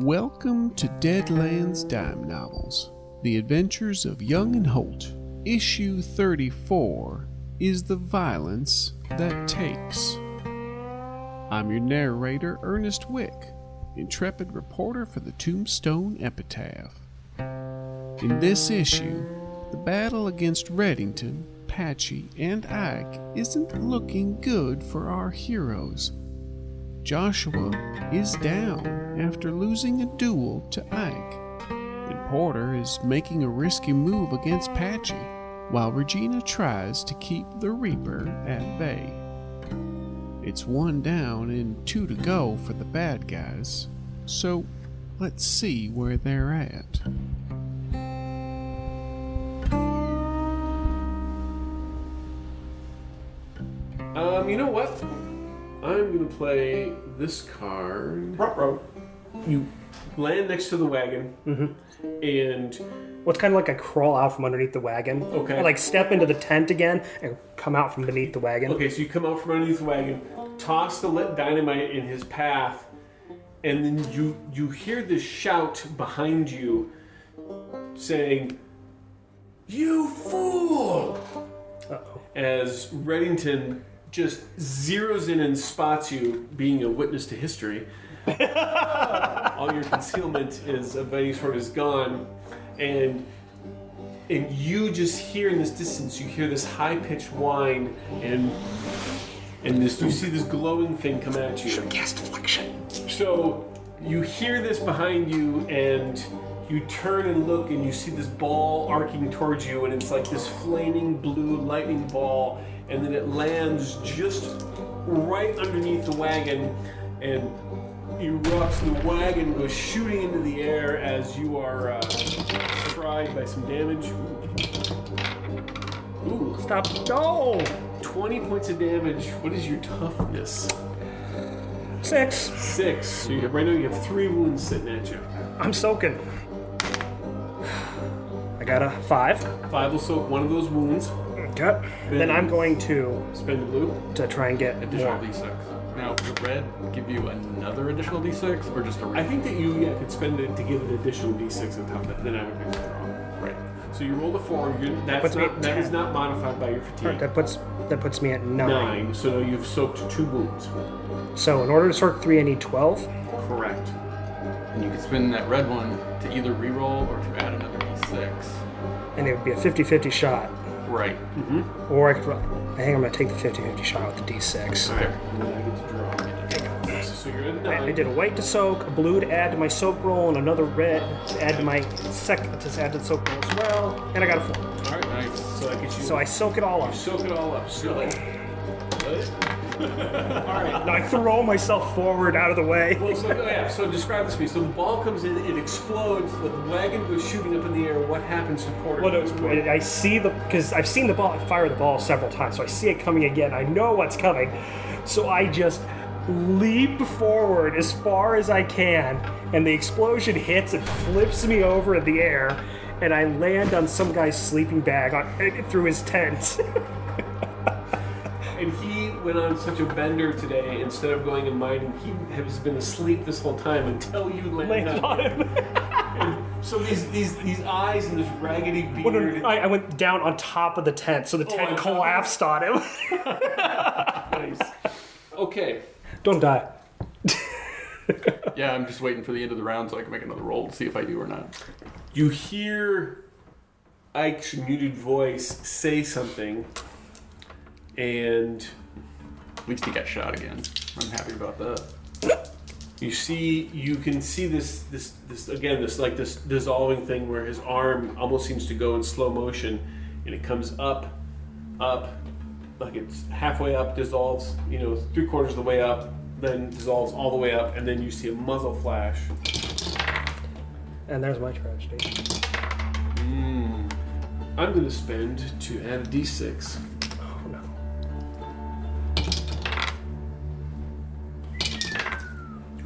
Welcome to Deadlands Dime Novels, The Adventures of Young and Holt. Issue 34 is The Violence That Takes. I'm your narrator, Ernest Wick, intrepid reporter for the Tombstone Epitaph. In this issue, the battle against Reddington, Patchy, and Ike isn't looking good for our heroes. Joshua is down after losing a duel to Ike, and Porter is making a risky move against Patchy, while Regina tries to keep the Reaper at bay. It's 1 down and 2 to go for the bad guys, so let's see where they're at. You know what? I'm going to play this card. Ruh-roh. You land next to the wagon, and... Well, it's kind of like I crawl out from underneath the wagon. Okay. I step into the tent again and come out from beneath the wagon. Okay, so you come out from underneath the wagon, toss the lit dynamite in his path, and then you hear this shout behind you saying, "You fool!" Uh-oh. As Reddington just zeroes in and spots you, being a witness to history. All your concealment of any sort is gone, and you just hear in this distance, you hear this high-pitched whine, and this, you see this glowing thing come at you. Should cast deflection. So you hear this behind you, and you turn and look, and you see this ball arcing towards you, and it's like this flaming blue lightning ball, and then it lands just right underneath the wagon and erupts, and the wagon goes shooting into the air as you are fried by some damage. Ooh. Stop. No! 20 points of damage. What is your toughness? 6. 6. So right now you have 3 wounds sitting at you. I'm soaking. I got a 5. 5 will soak one of those wounds. Okay. Then I'm going to spend blue to try and get additional more. D6. Now, would red give you another additional D6, or just a red? I think that you could spend it to give an additional D6 on top of that. Then I would make a draw. Right. So you rolled a 4. That is not modified by your fatigue. Right, that puts me at 9. 9. So you've soaked 2 wounds. So in order to soak 3, I need 12. Correct. And you could spend that red one to either reroll or to add another D6. And it would be a 50-50 shot. Right. Mm-hmm. Or I think I'm going to take the 50-50 shot with the D6. All right. And then I get to draw. So you're at 9. I did a white to soak, a blue to add to my soak roll, and another red to add to my second to add to the soak roll as well. And I got a 4. All right, nice. So that gets you. So I soak it all up. You soak it all up. So. All right. Now I throw myself forward out of the way. Well, so describe this to me. So the ball comes in, it explodes, the wagon goes shooting up in the air. What happens to Porter? Well, I see because I've seen the ball, fire the ball several times, so I see it coming again. I know what's coming, so I just leap forward as far as I can, and the explosion hits and flips me over in the air, and I land on some guy's sleeping bag through his tent. And he went on such a bender today. Instead of going and mining, he has been asleep this whole time until you land on him. And so these eyes and this raggedy beard. I went down on top of the tent, so the tent collapsed on him. Nice. Okay. Don't die. Yeah, I'm just waiting for the end of the round so I can make another roll to see if I do or not. You hear Ike's muted voice say something, and at least he got shot again. I'm happy about that. you can see this dissolving thing where his arm almost seems to go in slow motion, and it comes up, like it's halfway up, dissolves, 3/4 of the way up, then dissolves all the way up, and then you see a muzzle flash. And there's my tragedy. I'm going to spend to add a D6. Oh no.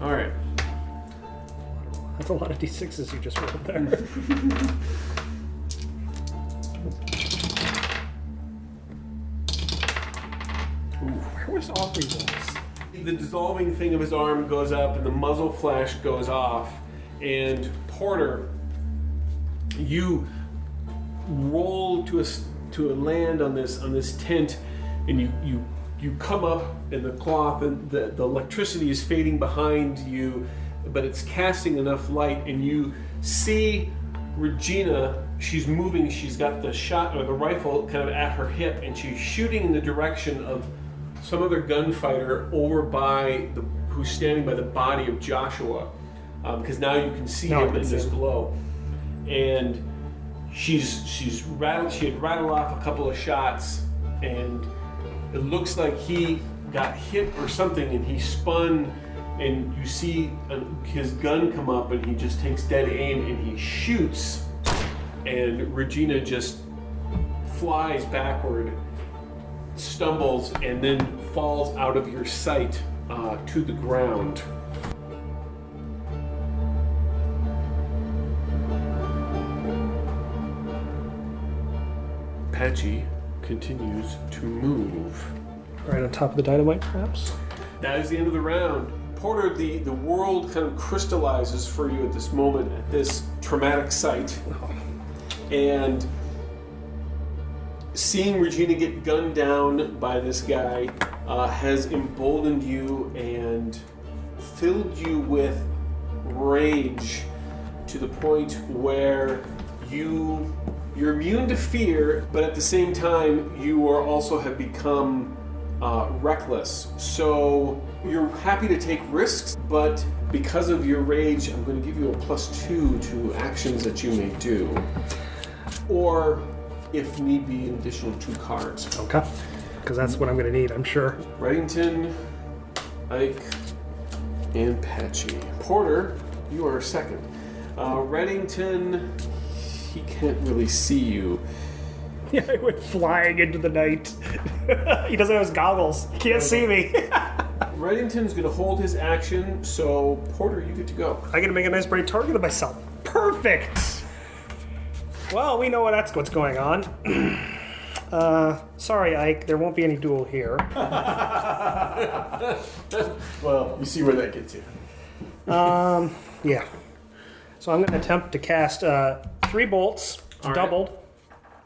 All right. That's a lot of D6s you just rolled there. Where was Aubrey rolls? The dissolving thing of his arm goes up and the muzzle flash goes off, And Porter, you roll to a land on this tent, and you come up, and the cloth and the electricity is fading behind you, but it's casting enough light, and you see Regina. She's moving. She's got the shot or the rifle kind of at her hip, and she's shooting in the direction of some other gunfighter over by who's standing by the body of Joshua, because now you can see him in this glow. And she had rattled off a couple of shots, and it looks like he got hit or something, and he spun, and you see his gun come up, and he just takes dead aim, and he shoots, and Regina just flies backward, stumbles, and then falls out of your sight to the ground. Patchy continues to move. Right on top of the dynamite, perhaps? That is the end of the round. Porter, the world kind of crystallizes for you at this moment, at this traumatic sight. And seeing Regina get gunned down by this guy has emboldened you and filled you with rage to the point where you're immune to fear, but at the same time you are also have become reckless. So you're happy to take risks, but because of your rage, I'm going to give you a +2 to actions that you may do. Or, if need be, an additional 2 cards. Okay. Because that's what I'm going to need, I'm sure. Reddington, Ike, and Patchy. Porter, you are second. Reddington, he can't really see you. Yeah, I went flying into the night. He doesn't have his goggles. He can't see me. Reddington's going to hold his action, so Porter, you get to go. I get to make a nice bright target of myself. Perfect! Well, we know what's going on. Sorry, Ike, there won't be any duel here. Well, you see where that gets you. Yeah. So I'm going to attempt to cast 3 bolts, doubled,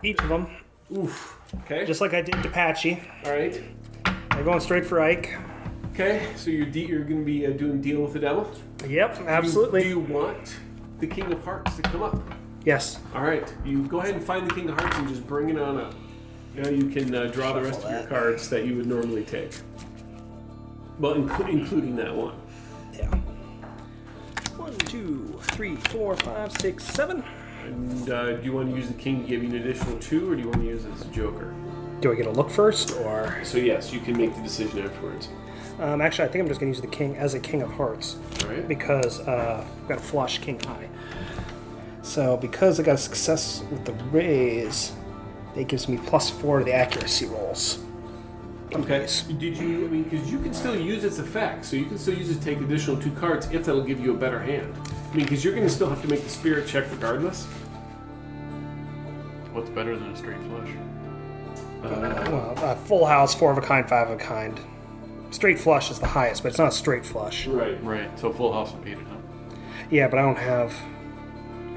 each of them. Oof. Okay. Just like I did to Patchy. All right. I'm going straight for Ike. Okay, so you're going to be doing Deal with the Devil? Yep, absolutely. Do you want the King of Hearts to come up? Yes. All right, you go ahead and find the King of Hearts and just bring it on up. Now you can draw the rest of your cards that you would normally take. Well, including that one. Yeah. 1, 2, 3, 4, 5, 6, 7. And do you want to use the King to give you an additional 2, or do you want to use it as a Joker? Do I get a look first, or...? So yes, you can make the decision afterwards. Actually, I think I'm just going to use the King as a King of Hearts. All right. Because I've got a flush King High. So because I got a success with the raise, it gives me +4 to the accuracy rolls. Okay. Did you, because you can still use its effect, so you can still use it to take additional 2 cards if that'll give you a better hand. Because you're going to still have to make the spirit check regardless. What's better than a straight flush? Well, full house, 4 of a kind, 5 of a kind. Straight flush is the highest, but it's not a straight flush. Right. Right, so full house would beat it, huh? Yeah, but I don't have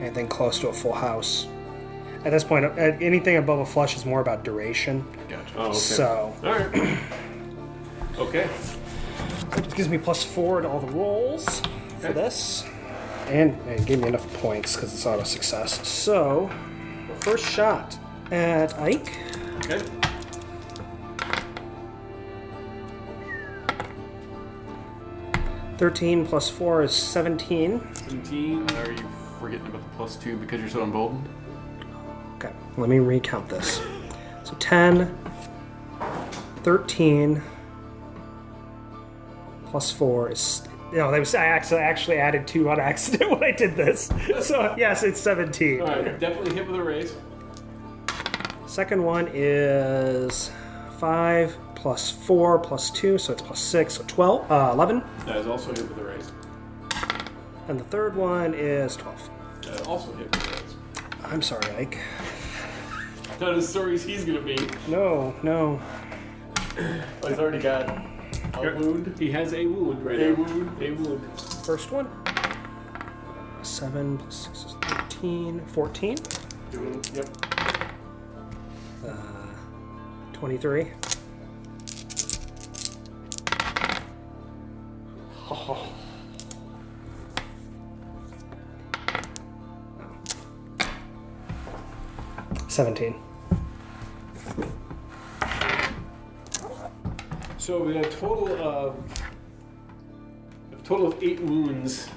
anything close to a full house. At this point, anything above a flush is more about duration. Gotcha. Oh, okay. So, All right. Okay. it just gives me +4 to all the rolls for this. And it gave me enough points because it's auto success. So, first shot at Ike. Okay. +13 +4 is 17. 17. Are you forgetting about the +2 because you're so emboldened? Okay, let me recount this. So 10, 13 +4 is... No, that was, I actually added 2 on accident when I did this. So yes, it's 17. All right, definitely hit with a raise. Second one is 5 +4 +2, so it's +6, so 12, 11. That is also hit with a raise. And the third one is 12. That also hit with a raise. I'm sorry, Ike. Not as sorry as he's gonna be. No. Oh, he's already got a wound. He has a wound right now. A wound. First one. 7 plus 6 is 13. 14. Yep. 23. Oh. 17. So we got a total of 8 wounds.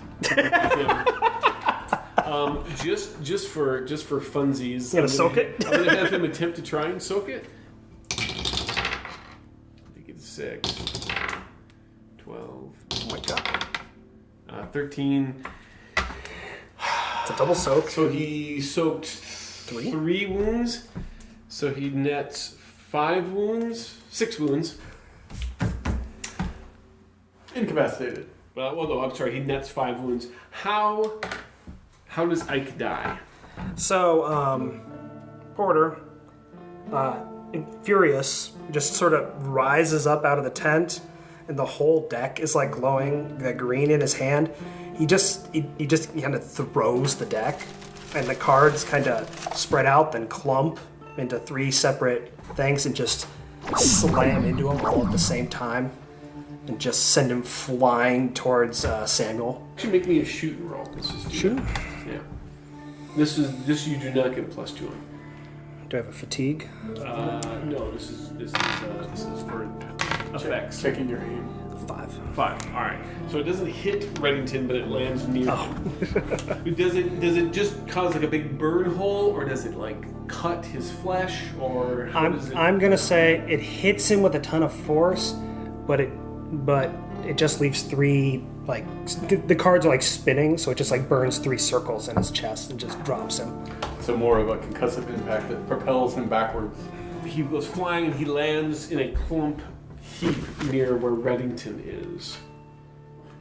Just for funsies. You gonna soak it? I'm gonna have him attempt to try and soak it. I think it's 6, 12. Oh my god. 13. It's a double soak. So he soaked 3 wounds. So he nets 5 wounds, 6 wounds. Incapacitated. Well, no, I'm sorry. He nets 5 wounds. How does Ike die? So, Porter, furious, just sort of rises up out of the tent, and the whole deck is like glowing, the green in his hand. He just kind of throws the deck, and the cards kind of spread out, then clump into 3 separate things, and just slam into him all at the same time, and just send him flying towards Samuel. Actually, make me a shoot roll. Shoot. Yeah. This you do not get +2 on. Do I have a fatigue? No, this is for effects. Checking your aim. 5. 5. All right. So it doesn't hit Reddington, but it lands near. Oh. Does it just cause like a big burn hole, or does it like cut his flesh, or how does it? I'm gonna say it hits him with a ton of force, but it just leaves 3 like the cards are like spinning, so it just like burns 3 circles in his chest and just drops him. So more of a concussive impact that propels him backwards. He goes flying and he lands in a clump heap near where Reddington is.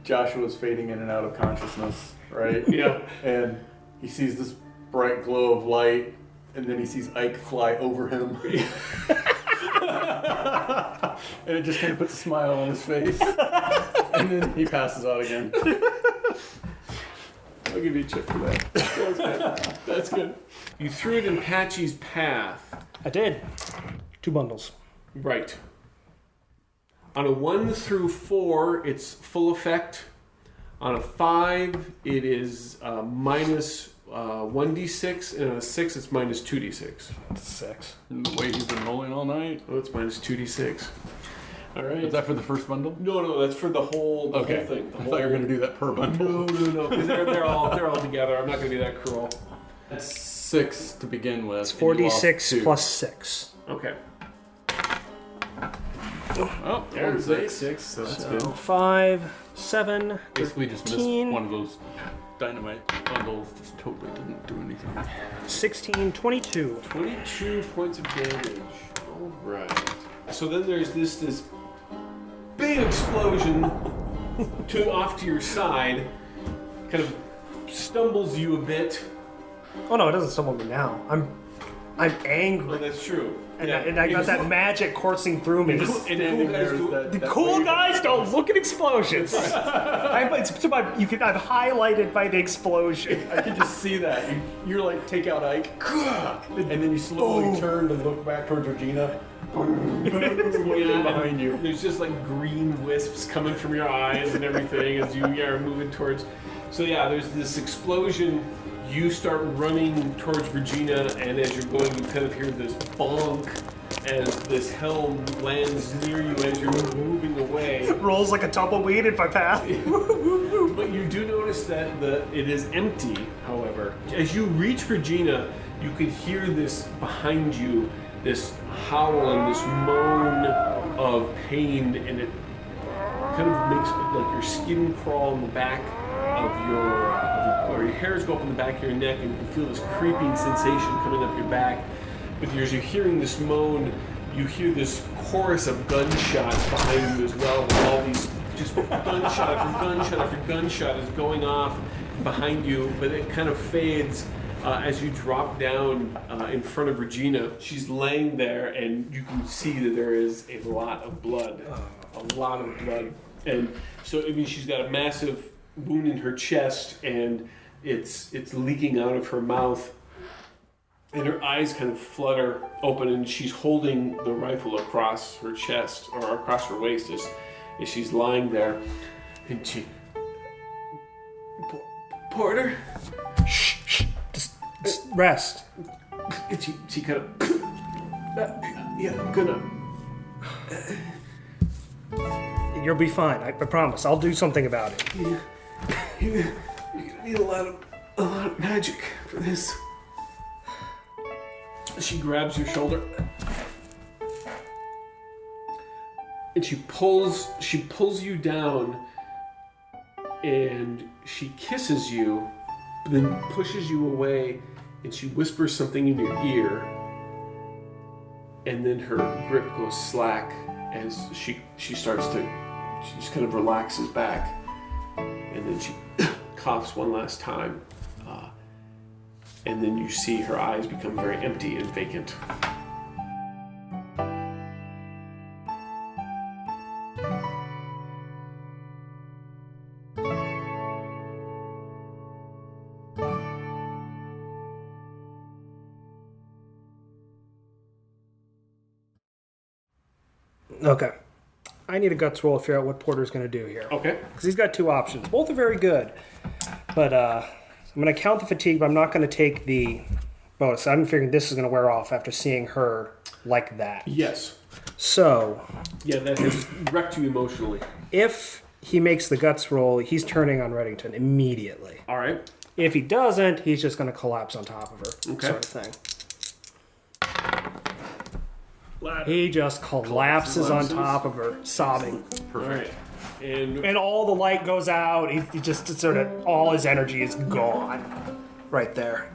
Joshua's fading in and out of consciousness, right? Yeah. And he sees this bright glow of light, and then he sees Ike fly over him. And it just kind of puts a smile on his face. And then he passes out again. I'll give you a check for that. That's good. That's good. You threw it in Patchy's path. I did. 2 bundles. Right. On a 1 through 4, it's full effect. On a 5, it is minus 1d6, and on a 6, it's minus 2d6. 6. And the way he's been rolling all night. Oh, it's minus 2d6. All right. Is that for the first bundle? No, that's for the whole thing. I thought you were going to do that per bundle. No, because they're all together. I'm not going to be that cruel. It's 6 to begin with. It's 4d6 plus 6. Okay. Oh, There's 6, so that's good. 5, 7, basically just missed 13, one of those dynamite bundles. Just totally didn't do anything. 16, 22. 22 points of damage. All right. So then there's this big explosion off to your side, kind of stumbles you a bit. Oh no, it doesn't stumble me now. I'm angry. Well, that's true. And I got that magic coursing through me. And cool guys do The cool guys don't look at explosions. I'm highlighted by the explosion. I can just see that. You're like, take out Ike, and then you slowly turn and look back towards Regina. Behind you. There's just like green wisps coming from your eyes and everything as you are moving towards. So yeah, there's this explosion. You start running towards Regina, and as you're going, you kind of hear this bonk as this helm lands near you as you're moving away. Rolls like a tumbleweed in my path. But you do notice that it is empty, however. As you reach Regina, you can hear this behind you, this howl and this moan of pain, and it kind of makes like your skin crawl in the back of or your hairs go up in the back of your neck, and you can feel this creeping sensation coming up your back. But as you're hearing this moan, you hear this chorus of gunshots behind you as well, and all these just gunshot after gunshot after gunshot is going off behind you, but it kind of fades as you drop down in front of Regina. She's laying there, and you can see that there is a lot of blood. A lot of blood. And so, I mean, she's got a massive wound in her chest, and it's leaking out of her mouth, and her eyes kind of flutter open, and she's holding the rifle across her chest or across her waist as she's lying there, and she, Porter, Shh. Just rest. and she kind of, yeah, I'm gonna. You'll be fine. I promise. I'll do something about it. You're gonna need a lot of magic for this. She grabs your shoulder and she pulls you down, and she kisses you, but then pushes you away, and she whispers something in your ear, and then her grip goes slack as she just kind of relaxes back, and then she coughs one last time, and then you see her eyes become very empty and vacant. Okay. I need a guts roll to figure out what Porter's going to do here. Okay. Because he's got two options. Both are very good. But I'm going to count the fatigue, but I'm not going to take the bonus. I'm figuring this is going to wear off after seeing her like that. Yes. So, Yeah, that has wrecked you emotionally. if he makes the guts roll, he's turning on Reddington immediately. All right. If he doesn't, he's just going to collapse on top of her, Okay. sort of thing. He just collapses on top of her, sobbing. All right. And And all the light goes out. He just sort of, all his energy is gone right there.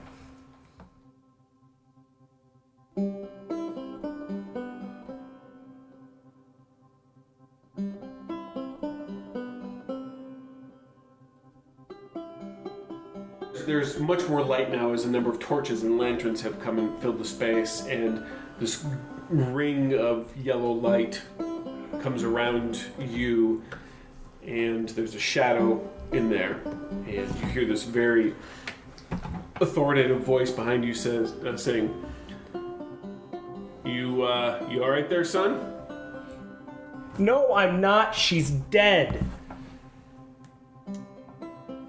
there's much more light now as a number of torches and lanterns have come and filled the space, and this ring of yellow light comes around you, and there's a shadow in there, and you hear this very authoritative voice behind you saying, You all right there, son? No, I'm not. She's dead.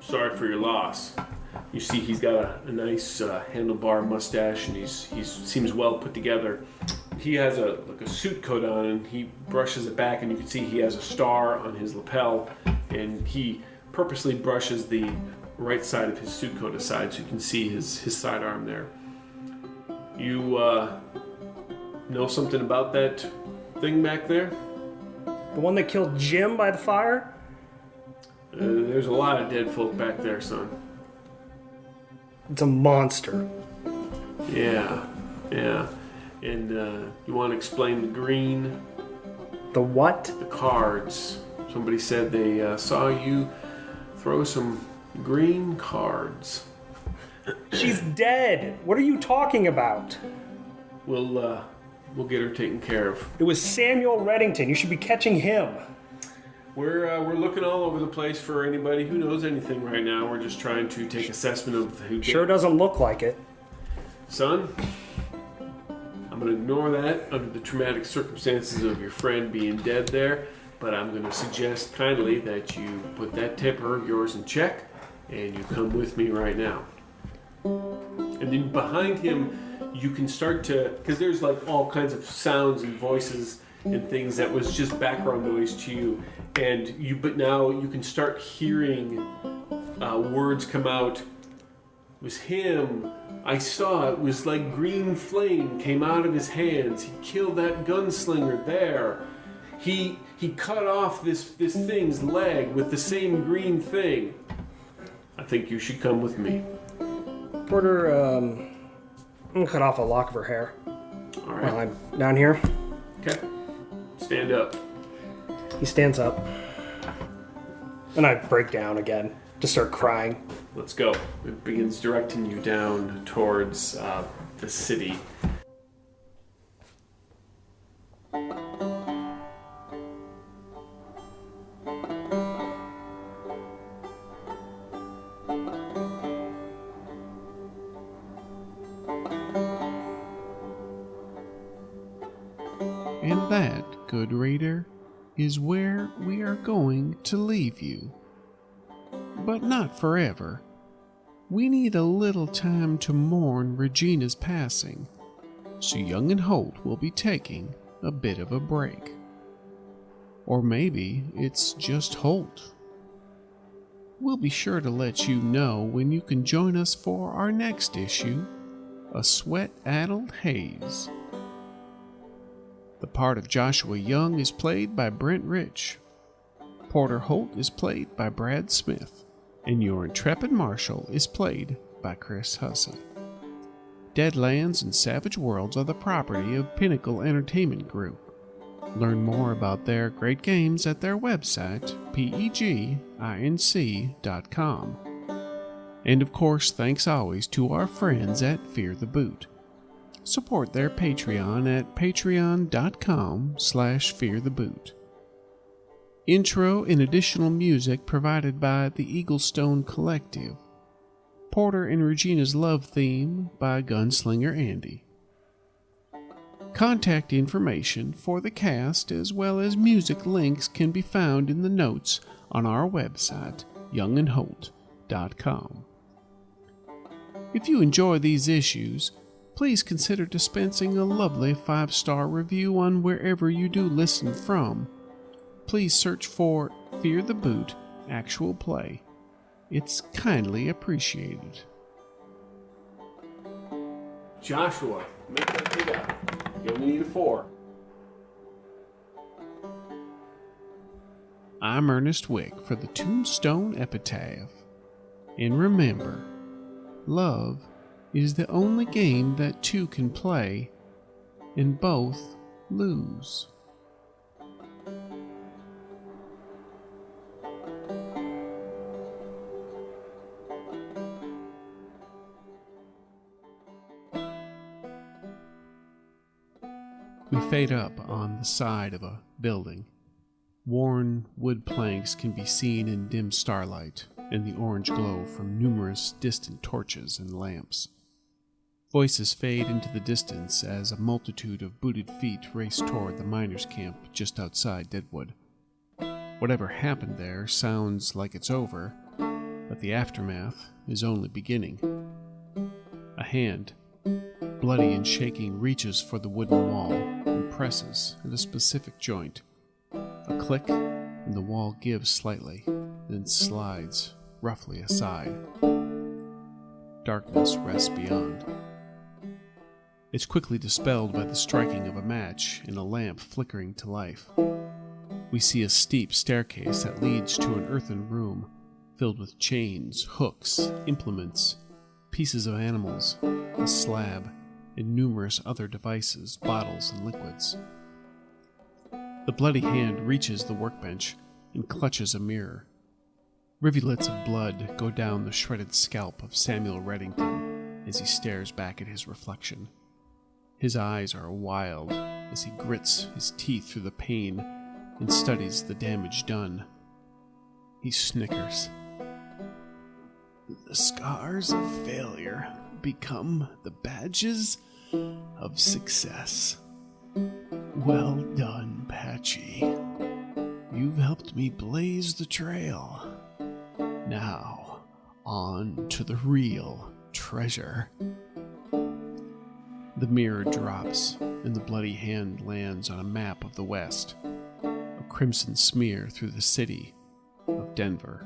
Sorry for your loss. You see he's got a nice handlebar mustache, and he seems well put together. He has a suit coat on, and he brushes it back, and you can see he has a star on his lapel, and he purposely brushes the right side of his suit coat aside so you can see his sidearm there. You know something about that thing back there? The one that killed Jim by the fire? There's a lot of dead folk back there, son. It's a monster. Yeah. And you want to explain the green? The what? The cards. Somebody said they saw you throw some green cards. She's dead. What are you talking about? We'll get her taken care of. It was Samuel Reddington. You should be catching him. We're looking all over the place for anybody who knows anything right now. We're just trying to take assessment of who did. Sure doesn't look like it. Son, I'm going to ignore that under the traumatic circumstances of your friend being dead there, but I'm going to suggest kindly that you put that temper of yours in check and you come with me right now. And then behind him, you can start to, because there's like all kinds of sounds and voices and things that was just background noise to you, but now you can start hearing words come out. It was him. I saw it was like green flame came out of his hands. He killed that gunslinger there. He cut off this thing's leg with the same green thing. I think you should come with me. Porter, I'm gonna cut off a lock of her hair All right. while I'm down here. Okay. Stand up. He stands up. And I break down again. Just start crying. Let's go. It begins directing you down towards the city. that, good reader, is where we are going to leave you. But not forever. We need a little time to mourn Regina's passing, so Young and Holt will be taking a bit of a break. Or maybe it's just Holt. We'll be sure to let you know when you can join us for our next issue, A Sweat-Addled Haze. The part of Joshua Young is played by Brent Rich. Porter Holt is played by Brad Smith, and your intrepid marshal is played by Chris Hussey. Deadlands and Savage Worlds are the property of Pinnacle Entertainment Group. Learn more about their great games at their website, peginc.com. And of course, thanks always to our friends at Fear the Boot. Support their Patreon at patreon.com/feartheboot. Intro and additional music provided by the Eaglestone Collective. Porter and Regina's love theme by Gunslinger Andy. Contact information for the cast as well as music links can be found in the notes on our website, youngandholt.com. If you enjoy these issues, please consider dispensing a lovely 5-star review on wherever you do listen from. Please search for Fear the Boot Actual Play. It's kindly appreciated. Joshua, make that pig out. You only need a 4. I'm Ernest Wick for the Tombstone Epitaph. And remember, love is the only game that two can play and both lose. We fade up on the side of a building. Worn wood planks can be seen in dim starlight and the orange glow from numerous distant torches and lamps. Voices fade into the distance as a multitude of booted feet race toward the miners' camp just outside Deadwood. Whatever happened there sounds like it's over, but the aftermath is only beginning. A hand, bloody and shaking, reaches for the wooden wall and presses at a specific joint. A click, and the wall gives slightly, then slides roughly aside. Darkness rests beyond. It's quickly dispelled by the striking of a match and a lamp flickering to life. We see a steep staircase that leads to an earthen room filled with chains, hooks, implements, pieces of animals, a slab, and numerous other devices, bottles, and liquids. The bloody hand reaches the workbench and clutches a mirror. Rivulets of blood go down the shredded scalp of Samuel Reddington as he stares back at his reflection. His eyes are wild as he grits his teeth through the pain and studies the damage done. He snickers. The scars of failure become the badges of success. Well done, Patchy. You've helped me blaze the trail. Now, on to the real treasure. The mirror drops, and the bloody hand lands on a map of the West, a crimson smear through the city of Denver,